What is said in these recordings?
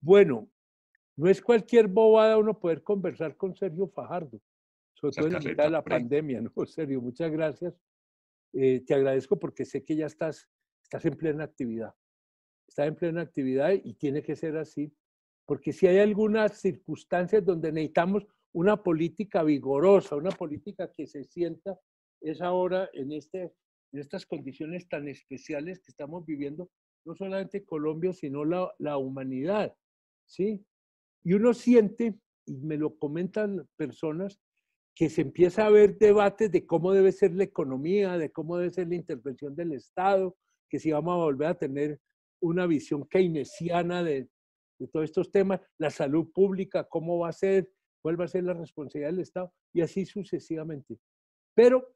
Bueno, no es cualquier bobada uno poder conversar con Sergio Fajardo, sobre Esa todo en la mitad de carreta la pre. pandemia, ¿no? Sergio, muchas gracias. Te agradezco porque sé que ya estás en plena actividad. Estás en plena actividad y tiene que ser así, porque si hay algunas circunstancias donde necesitamos una política vigorosa, una política que se sienta, es ahora en estas condiciones tan especiales que estamos viviendo, no solamente Colombia, sino la humanidad, ¿sí? Y uno siente, y me lo comentan personas, que se empieza a ver debates de cómo debe ser la economía, de cómo debe ser la intervención del Estado, que si vamos a volver a tener una visión keynesiana de todos estos temas, la salud pública, cómo va a ser, cuál va a ser la responsabilidad del Estado, y así sucesivamente. Pero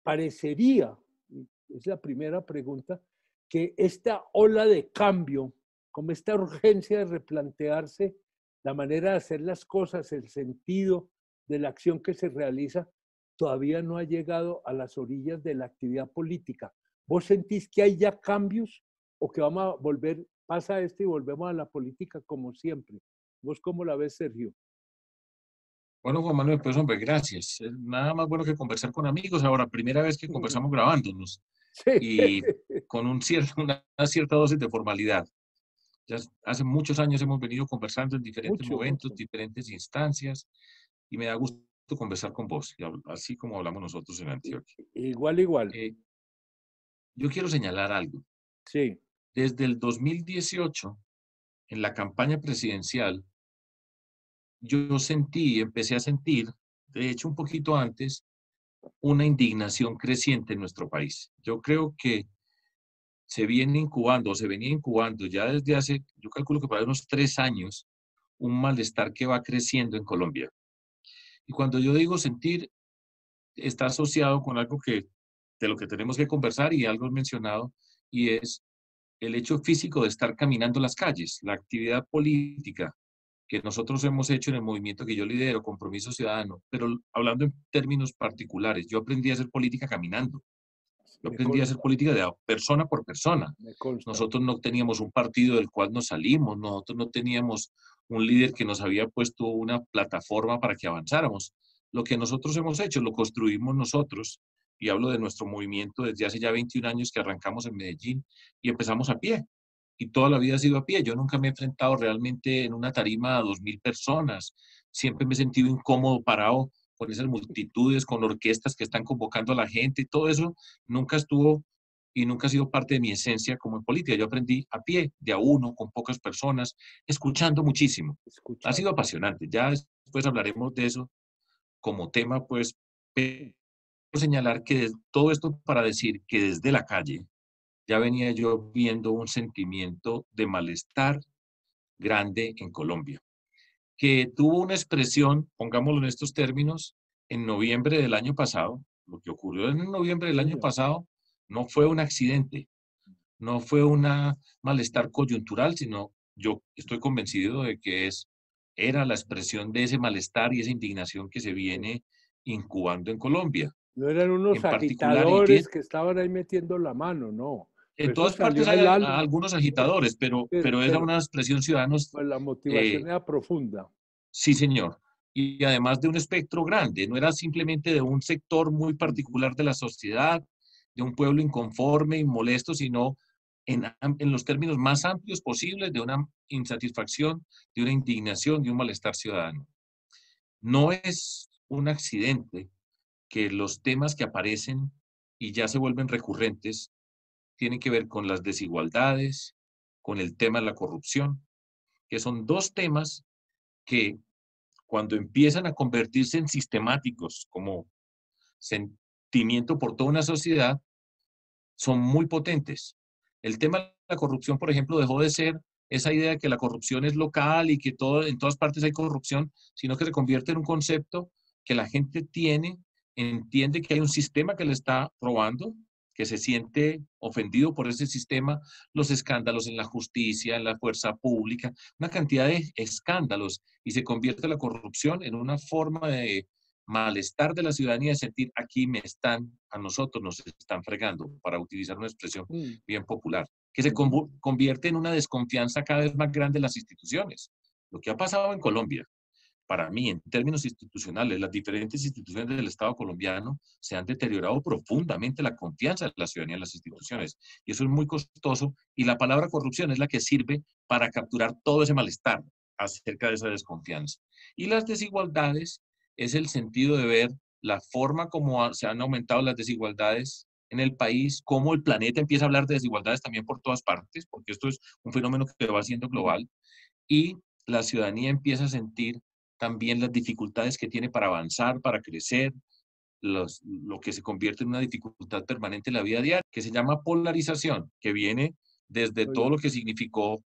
parecería, y es la primera pregunta, que esta ola de cambio, como esta urgencia de replantearse la manera de hacer las cosas, el sentido de la acción que se realiza, todavía no ha llegado a las orillas de la actividad política. ¿Vos sentís que hay ya cambios o que vamos a volver, pasa esto y volvemos a la política como siempre? ¿Vos cómo la ves, Sergio? Bueno, Juan Manuel, pues hombre, gracias. Es nada más bueno que conversar con amigos. Ahora, primera vez que conversamos grabándonos Sí, y con una cierta dosis de formalidad. Ya hace muchos años hemos venido conversando en diferentes mucho, momentos, mucho. diferentes instancias, y me da gusto conversar con vos, así como hablamos nosotros en Antioquia. Igual, igual. Eh, yo quiero señalar algo. Sí, Desde el 2018, en la campaña presidencial, yo empecé a sentir, de hecho un poquito antes, una indignación creciente en nuestro país. Yo creo que se viene incubando, o se venía incubando ya desde hace, yo calculo que para unos 3 años, un malestar que va creciendo en Colombia. Y cuando yo digo sentir, está asociado con algo de lo que tenemos que conversar y algo mencionado, y es el hecho físico de estar caminando las calles, la actividad política que nosotros hemos hecho en el movimiento que yo lidero, Compromiso Ciudadano, pero hablando en términos particulares, yo aprendí a hacer política caminando. Yo me aprendí a hacer consta, política de persona por persona. me consta. Nosotros no teníamos un partido del cual nos salimos, nosotros no teníamos un líder que nos había puesto una plataforma para que avanzáramos. Lo que nosotros hemos hecho lo construimos nosotros, y hablo de nuestro movimiento desde hace ya 21 años que arrancamos en Medellín y empezamos a pie. Y toda la vida ha sido a pie. Yo nunca me he enfrentado realmente en una tarima a 2.000 personas. Siempre me he sentido incómodo parado con esas multitudes, con orquestas que están convocando a la gente y todo eso nunca estuvo y nunca ha sido parte de mi esencia como en política. Yo aprendí a pie, de a uno, con pocas personas, escuchando muchísimo. Ha sido Escuchando. apasionante. Ya después hablaremos de eso como tema, pues, pero señalar que todo esto para decir que desde la calle ya venía yo viendo un sentimiento de malestar grande en Colombia, que tuvo una expresión, pongámoslo en estos términos, en noviembre del año pasado. Lo que ocurrió en noviembre del año Señor. pasado no fue un accidente, no fue un malestar coyuntural, sino yo estoy convencido de que era la expresión de ese malestar y esa indignación que se Sí. viene incubando en Colombia. No eran unos En particular, agitadores que estaban ahí metiendo la mano, no. en Pues eso todas partes salió hay al alma, algunos agitadores, pero era pero una expresión ciudadana. pues la motivación eh, era profunda. Sí, señor. Y además de un espectro grande, no era simplemente de un sector muy Ujú. particular de la sociedad, de un pueblo inconforme y molesto, sino en los términos más amplios posibles de una insatisfacción, de una indignación, de un malestar ciudadano. No es un accidente que los temas que aparecen y ya se vuelven recurrentes tienen que ver con las desigualdades, con el tema de la corrupción, que son dos temas que cuando empiezan a convertirse en sistemáticos como sentimiento por toda una sociedad, son muy potentes. El tema de la corrupción, por ejemplo, dejó de ser esa idea de que la corrupción es local y que en todas partes hay corrupción, sino que se convierte en un concepto que la gente entiende que hay un sistema que le está robando, que se siente ofendido por ese sistema, los escándalos en la justicia, en la fuerza pública, una cantidad de escándalos, y se convierte la corrupción en una forma de malestar de la ciudadanía, de sentir aquí a nosotros nos están fregando, para utilizar una expresión Mm. bien popular. que se convierte en una desconfianza cada vez más grande en las instituciones. Lo que ha pasado en Colombia, para mí, en términos institucionales, las diferentes instituciones del Estado colombiano se han deteriorado profundamente la confianza de la ciudadanía en las instituciones. Y eso es muy costoso. Y la palabra corrupción es la que sirve para capturar todo ese malestar acerca de esa desconfianza. Y las desigualdades es el sentido de ver la forma como se han aumentado las desigualdades en el país, cómo el planeta empieza a hablar de desigualdades también por todas partes, porque esto es un fenómeno que va siendo global, y la ciudadanía empieza a sentir también las dificultades que tiene para avanzar, para crecer, lo que se convierte en una dificultad permanente en la vida diaria, que se llama polarización, que viene desde todo lo que significó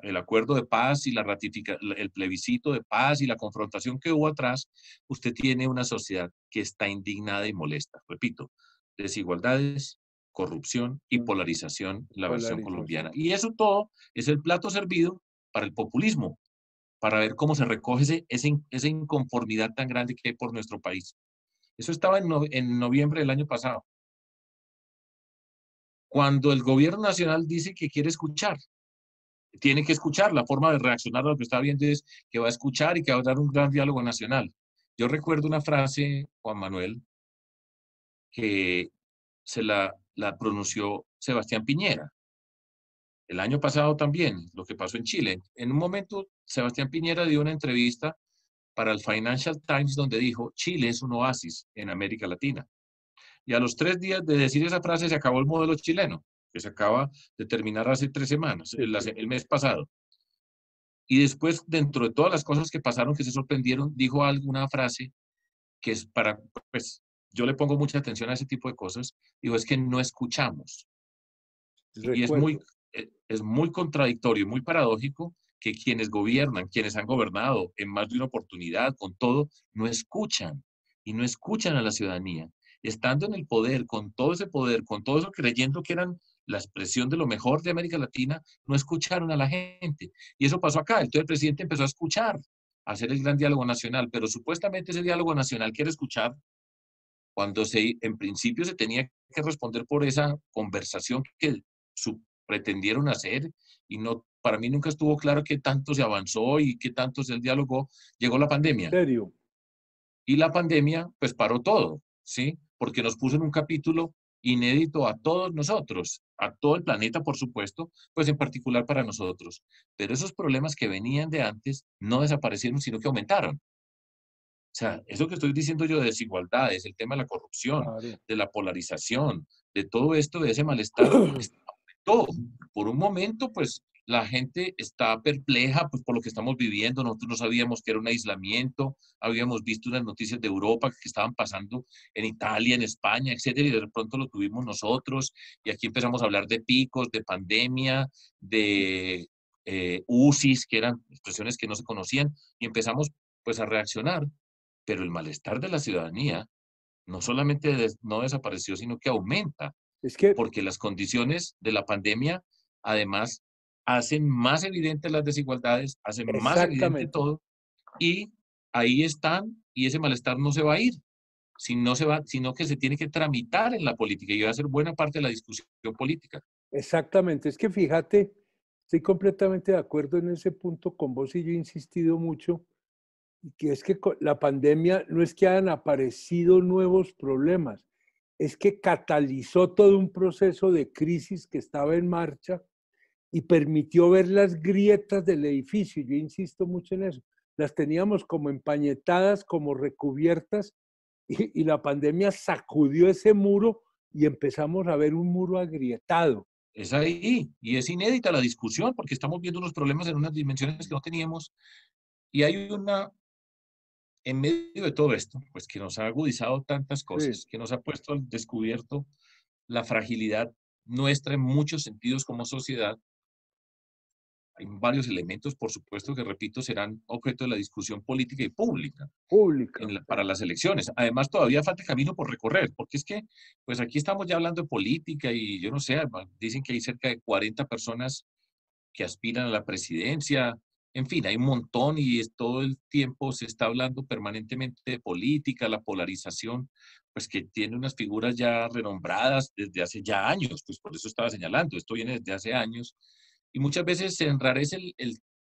el acuerdo de paz y el plebiscito de paz y la confrontación que hubo atrás. Usted tiene una sociedad que está indignada y molesta. Repito, desigualdades, corrupción y polarización en la versión colombiana. Y eso todo es el plato servido para el populismo, para ver cómo se recoge esa inconformidad tan grande que hay por nuestro país. Eso estaba en noviembre del año pasado, cuando el gobierno nacional dice que quiere escuchar. Tiene que escuchar. La forma de reaccionar a lo que está viendo es que va a escuchar y que va a dar un gran diálogo nacional. Yo recuerdo una frase, Juan Manuel, que la pronunció Sebastián Piñera. El año pasado también, lo que pasó en Chile. En un momento, Sebastián Piñera dio una entrevista para el Financial Times donde dijo, Chile es un oasis en América Latina. Y a los 3 días de decir esa frase se acabó el modelo chileno, que se acaba de terminar hace 3 semanas, el mes pasado. Y después, dentro de todas las cosas que pasaron que se sorprendieron, dijo alguna frase que es pues, yo le pongo mucha atención a ese tipo de cosas, digo, es que no escuchamos. Y es muy contradictorio, muy paradójico que quienes gobiernan, quienes han gobernado en más de una oportunidad, con todo, no escuchan y no escuchan a la ciudadanía. Estando en el poder, con todo ese poder, con todo eso creyendo que eran la expresión de lo mejor de América Latina, no escucharon a la gente. Y eso pasó acá. Entonces el presidente empezó a escuchar, a hacer el gran diálogo nacional, pero supuestamente ese diálogo nacional quiere escuchar cuando en principio se tenía que responder por esa conversación que pretendieron hacer y no, para mí nunca estuvo claro qué tanto se avanzó y qué tanto es el diálogo. Llegó la pandemia. ¿En serio? Y la pandemia pues paró todo, ¿sí? Porque nos puso en un capítulo inédito a todos nosotros, a todo el planeta, por supuesto, pues en particular para nosotros. Pero esos problemas que venían de antes no desaparecieron, sino que aumentaron. O sea, eso que estoy diciendo yo de desigualdades, el tema de la corrupción, Claro. de la polarización, de todo esto, de ese malestar, aumentó. Por un momento, pues la gente está perpleja pues, por lo que estamos viviendo. Nosotros no sabíamos que era un aislamiento, habíamos visto unas noticias de Europa que estaban pasando en Italia, en España, etcétera, y de pronto lo tuvimos nosotros. Y aquí empezamos a hablar de picos, de pandemia, de UCIs, que eran expresiones que no se conocían, y empezamos pues a reaccionar. Pero el malestar de la ciudadanía no solamente no desapareció, sino que aumenta, Es que, porque las condiciones de la pandemia, además, hacen más evidentes las desigualdades, hacen más evidente exactamente, todo, y ahí están, y ese malestar no se va a ir, sino que se tiene que tramitar en la política, y va a ser buena parte de la discusión política. exactamente. Es que fíjate, estoy completamente de acuerdo en ese punto con vos y yo he insistido mucho, y que es que la pandemia no es que hayan aparecido nuevos problemas, es que catalizó todo un proceso de crisis que estaba en marcha y permitió ver las grietas del edificio. Yo insisto mucho en eso. Las teníamos como empañetadas, como recubiertas, y la pandemia sacudió ese muro y empezamos a ver un muro agrietado. Es ahí, y es inédita la discusión, porque estamos viendo unos problemas en unas dimensiones que no teníamos, y hay en medio de todo esto, pues que nos ha agudizado tantas Sí, cosas, que nos ha puesto al descubierto la fragilidad nuestra en muchos sentidos como sociedad. Hay varios elementos, por supuesto, que repito, serán objeto de la discusión política y pública pública. para las elecciones. Además, todavía falta camino por recorrer, porque es que, pues aquí estamos ya hablando de política y yo no sé, dicen que hay cerca de 40 personas que aspiran a la presidencia, En fin, hay un montón y todo el tiempo se está hablando permanentemente de política, la polarización, pues que tiene unas figuras ya renombradas desde hace ya años, pues por eso estaba señalando, esto viene desde hace años, y muchas veces se enrarece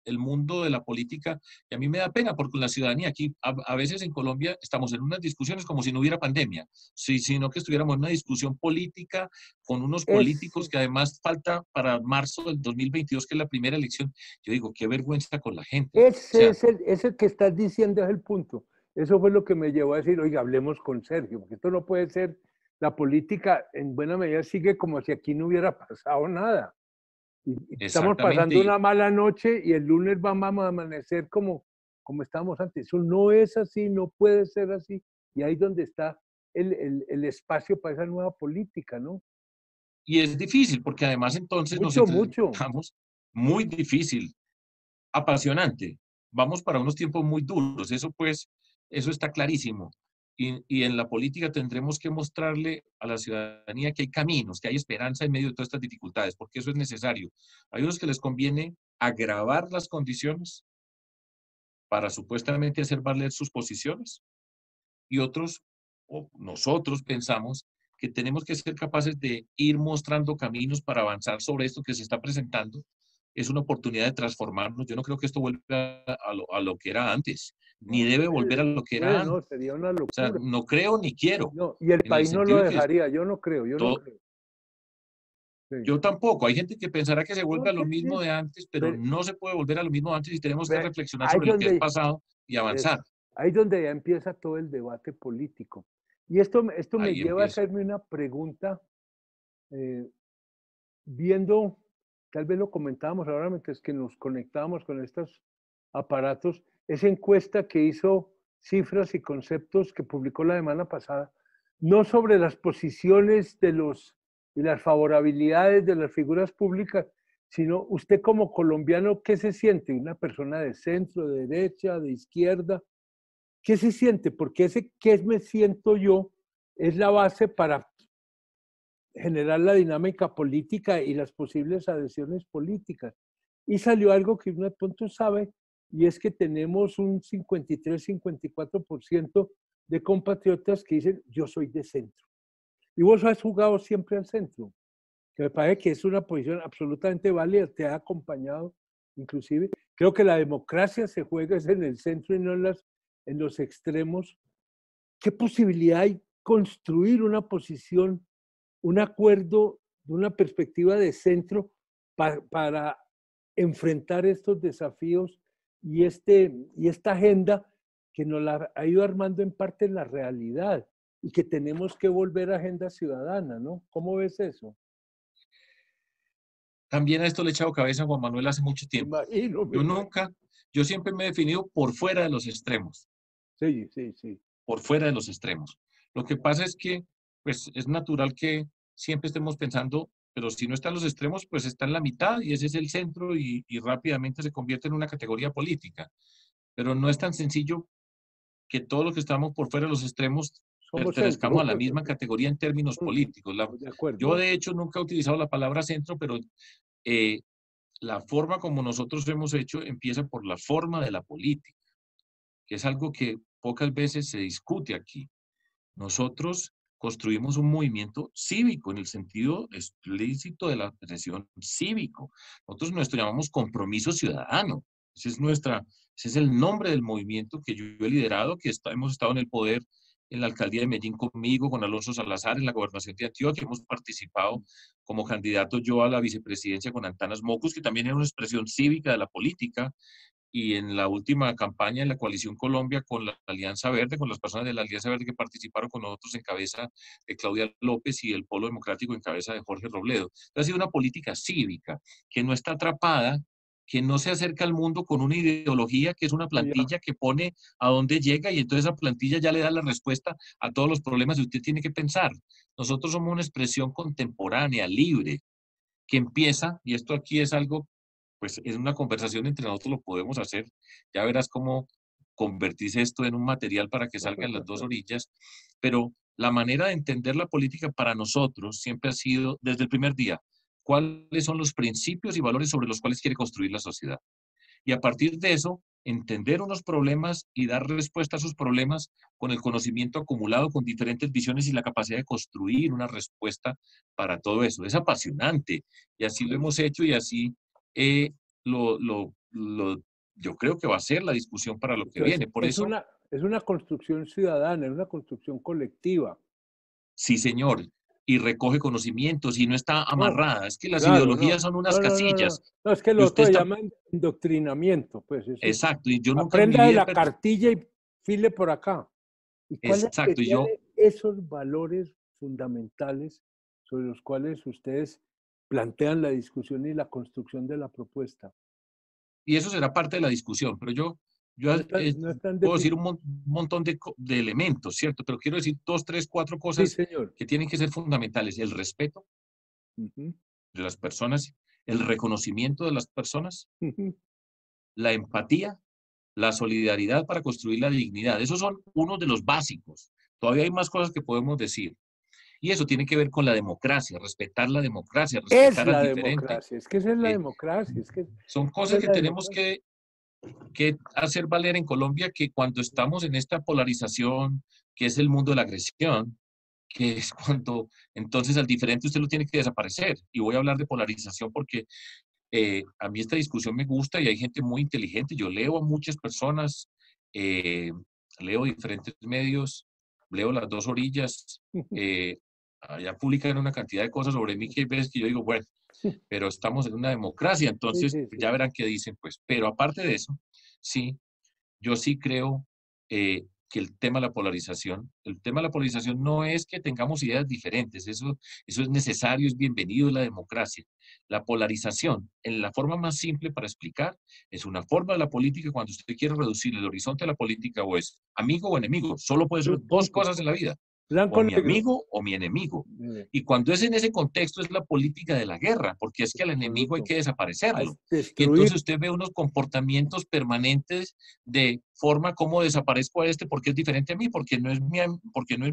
el mundo de la política, y a mí me da pena porque la ciudadanía aquí, a veces en Colombia estamos en unas discusiones como si no hubiera pandemia, sino que estuviéramos en una discusión política con unos políticos Eso, que además falta para marzo del 2022, que es la primera elección. Yo digo, qué vergüenza con la gente. O ese sea, es ese que estás diciendo es el punto. Eso fue lo que me llevó a decir, oiga, hablemos con Sergio, porque esto no puede ser, la política en buena medida sigue como si aquí no hubiera pasado nada. Y estamos exactamente. pasando una mala noche y el lunes vamos a amanecer como estábamos antes. Eso no es así, no puede ser así. Y ahí es donde está el espacio para esa nueva política, ¿no? Y es difícil porque además entonces nos Mucho, mucho. enfrentamos muy difícil, apasionante. Vamos para unos tiempos muy duros, eso pues, eso está clarísimo. Y en la política tendremos que mostrarle a la ciudadanía que hay caminos, que hay esperanza en medio de todas estas dificultades, porque eso es necesario. Hay unos que les conviene agravar las condiciones para supuestamente hacer valer sus posiciones y otros, o nosotros pensamos que tenemos que ser capaces de ir mostrando caminos para avanzar sobre esto que se está presentando. Es una oportunidad de transformarnos. Yo no creo que esto vuelva a lo que era antes, ni No debe volver a puede, lo no que era puede, antes. no, sería una O sea, locura. no creo ni quiero, No, y el en el país no lo sentido de que dejaría, yo no creo, yo no todo, creo. Sí. yo tampoco. Hay gente que pensará que se No, vuelve a lo sí, mismo sí, de antes, pero pero, no se puede volver a lo mismo de antes y tenemos que ve, reflexionar ahí sobre lo que es donde, pasado y avanzar. ahí donde ya empieza todo el debate político. Y esto me Ahí lleva a empieza. hacerme una pregunta, eh, viendo, tal vez lo comentábamos ahora mientras que nos conectábamos con estos aparatos, esa encuesta que hizo Cifras y Conceptos que publicó la semana pasada, no sobre las posiciones de los y las favorabilidades de las figuras públicas, sino usted como colombiano, ¿qué se siente? Una persona de centro, de derecha, de izquierda, ¿qué se siente? Porque ese qué me siento yo es la base para generar la dinámica política y las posibles adhesiones políticas. Y salió algo que uno de pronto sabe, y es que tenemos un 53-54% de compatriotas que dicen, yo soy de centro. Y vos has jugado siempre al centro, que me parece que es una posición absolutamente válida, te ha acompañado inclusive. Creo que la democracia se juega es en el centro y no en los extremos. ¿Qué posibilidad hay construir una posición, un acuerdo de una perspectiva de centro para enfrentar estos desafíos y esta agenda que nos la ha ido armando en parte en la realidad y que tenemos que volver a agenda ciudadana, ¿no? ¿Cómo ves eso? También a esto le he echado cabeza a Juan Manuel hace mucho Me tiempo. imagino, me Yo imagino. nunca, yo siempre me he definido por fuera de los extremos, Sí, sí, sí. por fuera de los extremos. Lo que pasa es que, pues, es natural que siempre estemos pensando, pero si no está en los extremos, pues está en la mitad y ese es el centro y rápidamente se convierte en una categoría política. Pero no es tan sencillo que todos los que estamos por fuera de los extremos Somos pertenezcamos centro. a la misma categoría en términos políticos. De acuerdo, Yo, de de acuerdo. hecho, nunca he utilizado la palabra centro, pero eh, la forma como nosotros hemos hecho empieza por la forma de la política, que es algo que pocas veces se discute aquí. Nosotros construimos un movimiento cívico en el sentido explícito de la expresión cívico. Nosotros nuestro llamamos compromiso ciudadano. Ese es ese es el nombre del movimiento que yo he liderado, hemos estado en el poder en la alcaldía de Medellín conmigo, con Alonso Salazar, en la gobernación de Antioquia. Hemos participado como candidato yo a la vicepresidencia con Antanas Mocus, que también era una expresión cívica de la política, y en la última campaña en la Coalición Colombia con la Alianza Verde, con las personas de la Alianza Verde que participaron con nosotros en cabeza de Claudia López y el Polo Democrático en cabeza de Jorge Robledo. Ha sido una política cívica que no está atrapada, que no se acerca al mundo con una ideología que es una Sí, ya. plantilla que pone a dónde llega y entonces esa plantilla ya le da la respuesta a todos los problemas que usted tiene que pensar. Nosotros somos una expresión contemporánea, libre, que empieza, y esto aquí es algo, pues es una conversación entre nosotros, lo podemos hacer, ya verás cómo convertirse esto en un material para que salgan las dos orillas, pero la manera de entender la política para nosotros siempre ha sido, desde el primer día, cuáles son los principios y valores sobre los cuales quiere construir la sociedad. Y a partir de eso, entender unos problemas y dar respuesta a esos problemas con el conocimiento acumulado, con diferentes visiones y la capacidad de construir una respuesta para todo eso. Es apasionante y así lo hemos hecho y así eh, lo, lo, lo- yo creo que va a ser la discusión para lo que Entonces, viene. Por eso, es una construcción ciudadana, es una construcción colectiva. sí, señor, y recoge conocimientos y no está No, amarrada. Es que las claro, ideologías no. son unas No, no, no, no. casillas No, es que y lo usted otro se está, llama indoctrinamiento, pues eso es. exacto, y yo nunca en mi Aprenda de vida, la cartilla y file por acá. ¿Y cuáles exacto, y serían yo, esos valores fundamentales sobre los cuales ustedes plantean la discusión y la construcción de la propuesta? y eso será parte de la discusión, pero yo No están puedo decir definidos. un montón de elementos, ¿cierto? Pero quiero decir dos, tres, cuatro Sí, cosas señor. que tienen que ser fundamentales. El respeto Ujú, de las personas, el reconocimiento de las personas, ujú. la empatía, la solidaridad para construir la dignidad. Esos son unos de los básicos. Todavía hay más cosas que podemos decir. Y eso tiene que ver con la democracia, Es respetar al la diferente. democracia, es que esa es la Eh, democracia, es que son esa cosas es que la tenemos democracia. que hacer valer en Colombia, que cuando estamos en esta polarización, que es el mundo de la agresión, que es cuando entonces al diferente usted lo tiene que desaparecer. Y voy a hablar de polarización porque a mí esta discusión me gusta y hay gente muy inteligente. Yo leo a muchas personas, eh, leo diferentes medios, leo las dos orillas, eh, allá publican una cantidad de cosas sobre mí que hay veces que yo digo, bueno, pero estamos en una democracia, Sí, entonces sí, ya sí. verán qué dicen, pues. Pero aparte de eso, sí, yo sí creo que el tema de la polarización no es que tengamos ideas diferentes, eso es necesario, es bienvenido en la democracia. La polarización, en la forma más simple para explicar, es una forma de la política cuando usted quiere reducir el horizonte de la política o es amigo o enemigo, solo puede ser Sí, dos punto. cosas en la vida, o Blanco mi negro. amigo o mi enemigo. Eh, Y cuando es en ese contexto es la política de la guerra, porque es que al enemigo hay Absoluto. que A desaparecerlo. Y entonces destruir. usted ve unos comportamientos permanentes de forma como desaparezco a este porque es diferente a mí, porque no es mi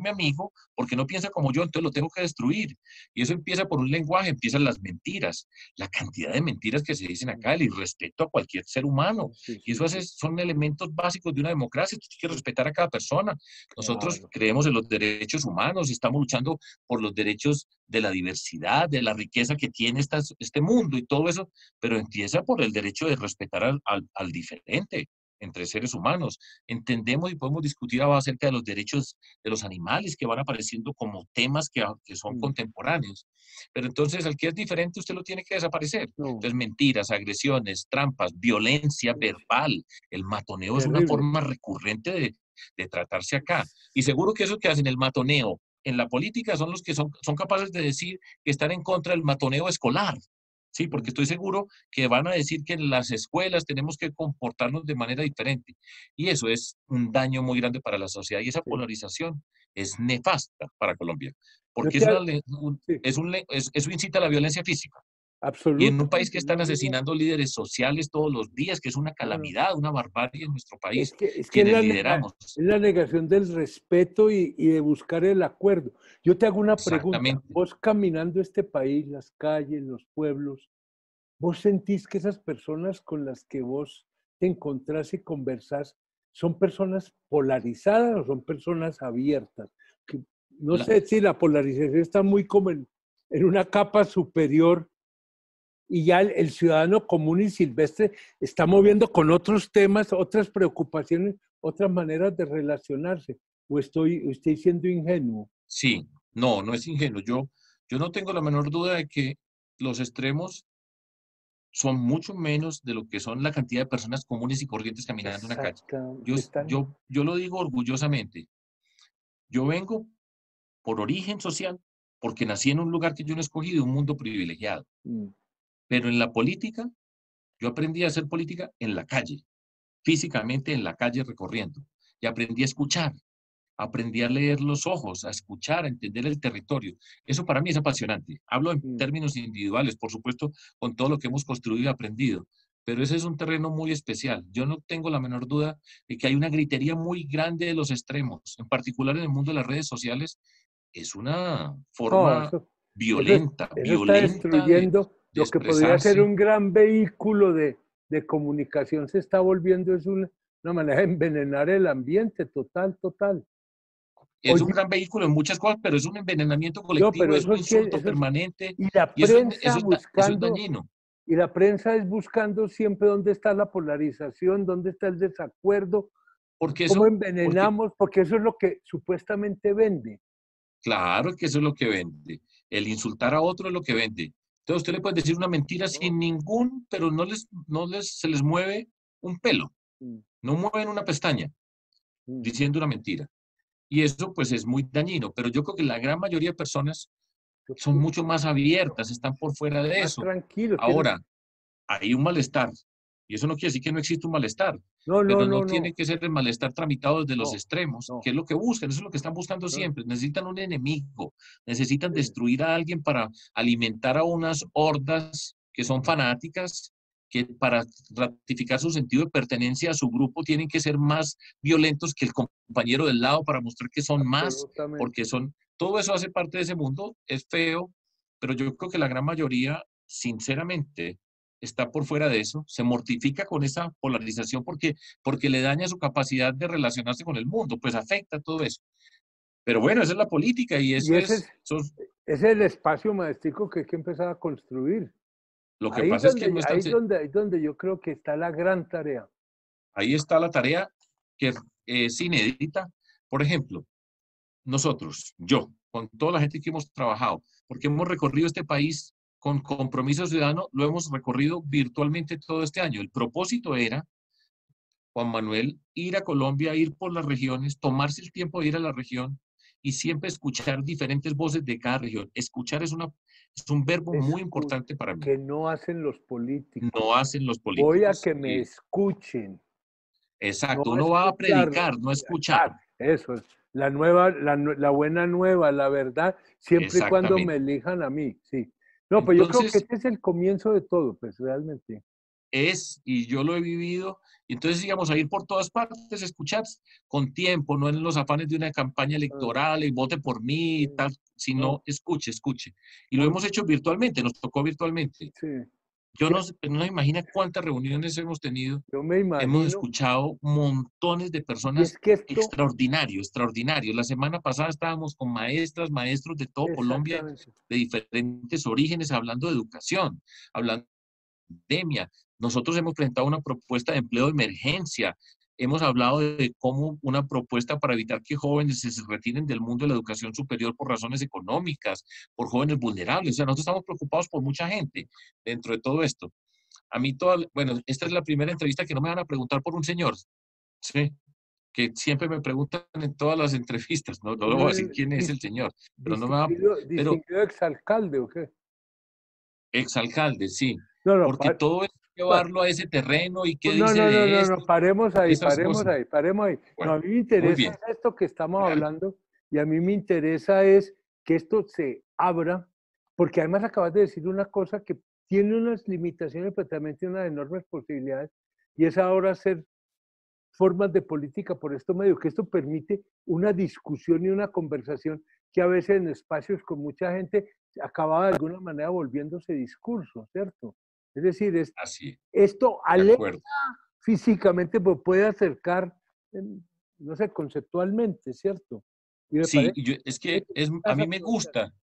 amigo, porque no piensa como yo, entonces lo tengo que destruir. Y eso empieza por un lenguaje, empiezan las mentiras, la cantidad de mentiras que se dicen acá, el irrespeto a cualquier ser humano. Sí, Y sí, sí. son elementos básicos de una democracia, tú tienes que Sí, respetar a cada persona. Nosotros claro. creemos en los derechos humanos, estamos luchando por los derechos de la diversidad, de la riqueza que tiene este mundo y todo eso, pero empieza por el derecho de respetar al diferente entre seres humanos. Entendemos y podemos discutir acerca de los derechos de los animales que van apareciendo como temas que son Mm. contemporáneos. Pero entonces, al que es diferente, usted lo tiene que desaparecer. No, Entonces, mentiras, agresiones, trampas, violencia sí, sí. verbal, el matoneo es una Terrible. forma recurrente de tratarse acá. Y seguro que esos que hacen el matoneo en la política son los que son capaces de decir que están en contra del matoneo escolar. Sí, porque Mm. estoy seguro que van a decir que en las escuelas tenemos que comportarnos de manera diferente. Y eso es un daño muy grande para la sociedad y esa Sí. polarización es nefasta para Colombia, Yo porque te, sí, eso incita a la violencia física. Y en un país que absolutamente. están No, no, no. asesinando líderes sociales todos los días, que es una No, no. calamidad, una barbarie en nuestro país, Es que quienes lideramos. es la negación del respeto y de buscar el acuerdo. Yo te hago una pregunta. Exactamente. Vos caminando este país, las calles, los pueblos, ¿vos sentís que esas personas con las que vos te encontrás y conversás son personas polarizadas o son personas abiertas? Que no La, sé si la polarización está muy como en una capa superior y ya el ciudadano común y silvestre está moviendo con otros temas, otras preocupaciones, otras maneras de relacionarse. ¿O estoy siendo ingenuo? sí, no es ingenuo. Yo no tengo la menor duda de que los extremos son mucho menos de lo que son la cantidad de personas comunes y corrientes caminando en una calle. Exacto. Están. Yo lo digo orgullosamente. Yo vengo por origen social, porque nací en un lugar que yo no escogí, de un mundo privilegiado. Mm, Pero en la política, yo aprendí a hacer política en la calle, físicamente en la calle recorriendo. Y aprendí a escuchar, aprendí a leer los ojos, a escuchar, a entender el territorio. Eso para mí es apasionante. Hablo en mm. términos individuales, por supuesto, con todo lo que hemos construido y aprendido, pero ese es un terreno muy especial. Yo no tengo la menor duda de que hay una gritería muy grande de los extremos, en particular en el mundo de las redes sociales. Es una No, forma eso, violenta, eso está violenta destruyendo de lo que podría ser expresarse. un gran vehículo de comunicación se está volviendo es una manera de envenenar el ambiente, total, total. Es un Oye, gran vehículo en muchas cosas, pero es un envenenamiento no, colectivo, pero es eso un es que, insulto permanente y la y eso prensa eso es buscando, dañino. y la prensa es buscando siempre dónde está la polarización, dónde está el desacuerdo, Porque cómo porque envenenamos, porque eso es lo que supuestamente vende. claro que eso es lo que vende. El insultar a otro es lo que vende. Entonces usted le puede decir una mentira ¿No? sin ningún, pero se les mueve un pelo, Mm, no mueven una pestaña mm. diciendo una mentira. Y eso pues es muy dañino, pero yo creo que la gran mayoría de personas Yo son pienso mucho más abiertas, están por fuera de más eso. tranquilo, tiene, Ahora, hay un malestar, y eso no quiere decir que no existe un malestar, no, no, pero no, no no, tiene que ser el malestar tramitado desde los no, extremos, que no, es lo que buscan, eso es lo que están buscando no, siempre. Necesitan un enemigo, necesitan sí, destruir a alguien para alimentar a unas hordas que son fanáticas, que para ratificar su sentido de pertenencia a su grupo tienen que ser más violentos que el compañero del lado para mostrar que son más, porque absolutamente. son, todo eso hace parte de ese mundo, es feo, pero yo creo que la gran mayoría, sinceramente, está por fuera de eso, se mortifica con esa polarización porque le daña su capacidad de relacionarse con el mundo, pues afecta todo eso. Pero bueno, esa es la política y Y eso es, ese es el espacio maestrico que hay que empezar a construir. lo que pasa es que no es tan, Ahí es donde yo creo que está la gran tarea. ahí está la tarea que es inédita. Por ejemplo, nosotros, yo, con toda la gente que hemos trabajado, porque hemos recorrido este país con compromiso ciudadano, lo hemos recorrido virtualmente todo este año. El propósito era Juan Manuel, ir a Colombia, ir por las regiones, tomarse el tiempo de ir a la región y siempre escuchar diferentes voces de cada región. Escuchar es un verbo muy Escucha, importante para mí. que no hacen los políticos. No hacen los Voy a políticos. que me escuchen, no Exacto, a uno va a escucharlos. predicar, no a escuchar. Ah, eso es. La nueva, la buena nueva, la verdad, siempre y cuando me Exactamente. elijan a mí, sí. No, pues yo creo que Entonces, este es el comienzo de todo, pues realmente. y yo lo he vivido, y entonces digamos, a ir por todas partes, escuchar con tiempo, no en los afanes de una campaña Ah, electoral y vote por mí y sí. tal, sino No, escuche, escuche. Y lo muy, hemos hecho virtualmente, nos tocó virtualmente. sí. Yo Sí, no imagina cuántas reuniones hemos tenido, yo me hemos imagino, escuchado montones de y es personas que esto, extraordinarios, extraordinarios. La semana pasada estábamos con maestras, maestros de todo Colombia, exactamente, de diferentes orígenes, hablando de educación, hablando pandemia. Nosotros hemos presentado una propuesta de empleo de emergencia. Hemos hablado de cómo una propuesta para evitar que jóvenes se retiren del mundo de la educación superior por razones económicas, por jóvenes vulnerables. O sea, nosotros estamos preocupados por mucha gente dentro de todo esto. A mí, bueno, esta es la primera entrevista que no me van a preguntar por un señor, ¿sí? Que siempre me preguntan en todas las entrevistas, no, no le voy a decir quién es el señor, pero no me va, pero distinguido exalcalde, ¿o qué? exalcalde, sí, No, no, porque todo es llevarlo a ese terreno y qué no, dice no, no, de no, no, esto, paremos de ahí, esas paremos cosas. ahí, paremos ahí. No, Bueno, a mí me muy interesa bien. es esto que estamos Hágale. hablando y a mí me interesa es que esto se abra, porque además acabas de decir una cosa que tiene unas limitaciones, pero también tiene unas enormes posibilidades, y es ahora hacer formas de política por estos medios, que esto permite una discusión y una conversación que a veces en espacios con mucha gente acaba de alguna manera volviéndose discurso, ¿cierto? Es decir, Así, esto de acuerdo. físicamente pues, puede acercar, no sé, conceptualmente, ¿cierto? Y me Sí, parece es que hay que que a empezar a mí me aprovechar. gusta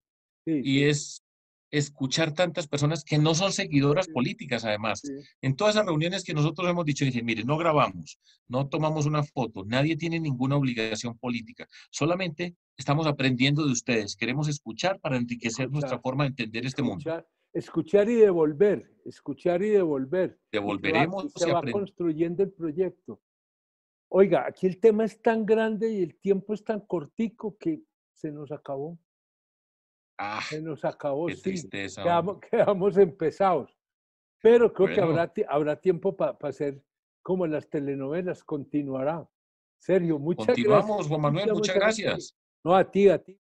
Sí, y sí, es escuchar tantas personas que no son seguidoras sí, políticas, además. sí. En todas esas reuniones que nosotros hemos dicho, dije, mire, no grabamos, no tomamos una foto, nadie tiene ninguna obligación política, solamente estamos aprendiendo de ustedes, queremos escuchar para enriquecer nuestra Escuchar, forma de entender este mundo. escuchar y devolver, escuchar y devolver. Devolveremos Y se y va aprendemos. construyendo el proyecto. Oiga, aquí el tema es tan grande y el tiempo es tan cortico que se nos acabó. Ah, Se nos acabó, qué sí. tristeza, hombre. Quedamos empezados. Pero creo que Bueno, habrá tiempo para hacer como en las telenovelas, continuará. Sergio, muchas gracias. continuamos, Juan Manuel, muchas Muchas gracias. gracias. No, a ti, a ti.